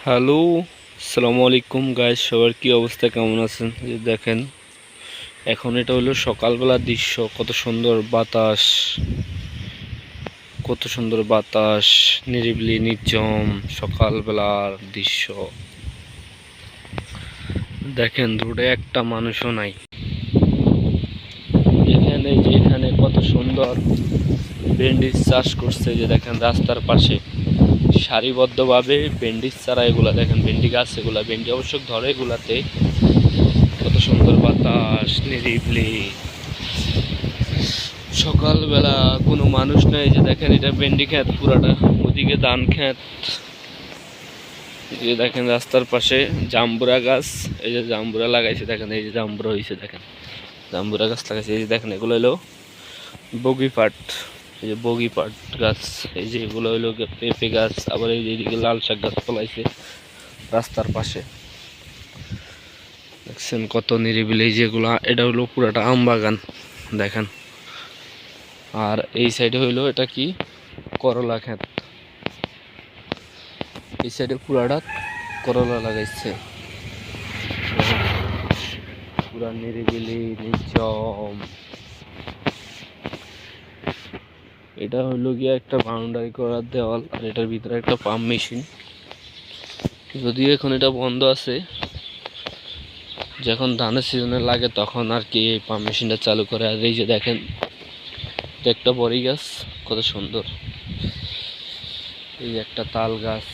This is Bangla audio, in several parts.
হ্যালো, আসসালামু আলাইকুম গাইস, সবার কি অবস্থা, কেমন আছেন? এই দেখেন, এখন এটা হলো সকালবেলার দৃশ্য। কত সুন্দর বাতাস, কত সুন্দর বাতাস, নিরিবিলি নির্জন সকালবেলার দৃশ্য। দেখেন দূরে একটা মানুষও নাই। এখানে কত সুন্দর ভেন্ডি চাষ করছে। যে দেখেন রাস্তার পাশে সারিবদ্ধভাবে ভেন্ডি চারা, এগুলা দেখেন ভেন্ডি গাছ, এগুলা ভেন্ডি অবশ্য ধরে এগুলাতে। কত সুন্দর বাতাস, নিরিবিলি সকালবেলা, কোনো মানুষ নাই। যে দেখেন এটা ভেন্ডি ক্ষেত পুরাটা, ওদিকে ধান ক্ষেত। যে দেখেন রাস্তার পাশে জাম্বুরা গাছ, এই যে জাম্বুরা লাগাইছে দেখেন, এই যে জাম্বুরা হয়েছে দেখেন, জাম্বুরা গাছ লাগাইছে। এই যে দেখেন এগুলো হলো বগি পাট, এই যে বগি পাট গাছ। এই যে এগুলো হইলো পেঁপে গাছ। আবার এই যে এদিকে লাল শাক গাছ ফলাইছে রাস্তার পাশে। দেখছেন কত নিরিবিলি। যেগুলো এটা হলো পুরাটা আম বাগান দেখেন। আর এই সাইডে হইলো এটা কি করলা ক্ষেত, এই সাইডে পুরাটা করলা লাগাইছে। পুরা নিরিবিলি নির্জন। এটা হইলো গিয়ে একটা বাউন্ডারি করার দেওয়াল, আর এটার ভিতরে একটা পাম্প মেশিন। যদিও এখন এটা বন্ধ আছে, যখন ধানের সিজনে লাগে তখন আর কি এই পাম্প মেশিনটা চালু করে। আর এই যে দেখেন একটা বড়ি গাছ, কত সুন্দর। এই একটা তাল গাছ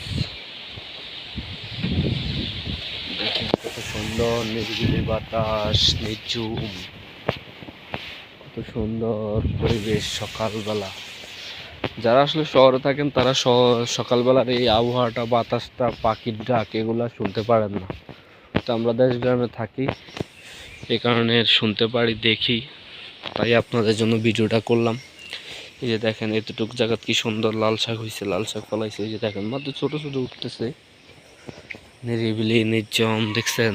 দেখেন, কত সুন্দর নিরিবিলি বাতাস, নিঝুম, কত সুন্দর পরিবেশ সকালবেলা। যারা আসলে শহরে থাকেন তারা সকালবেলার এই আবহাওয়াটা, বাতাসটা, পাখির ডাক এগুলা শুনতে পারেন না। তো আমরা দেশ গ্রামে থাকি, এই কারণে শুনতে পারি, দেখি, তাই আপনাদের জন্য ভিডিওটা করলাম। এই যে দেখেন এতটুক জায়গা কি সুন্দর লাল শাক হয়েছে, লাল শাক ফলাইছে। এই যে দেখেন মাত্র ছোট ছোট উঠতেছে, নিরিবিলি নির্জন দেখছেন।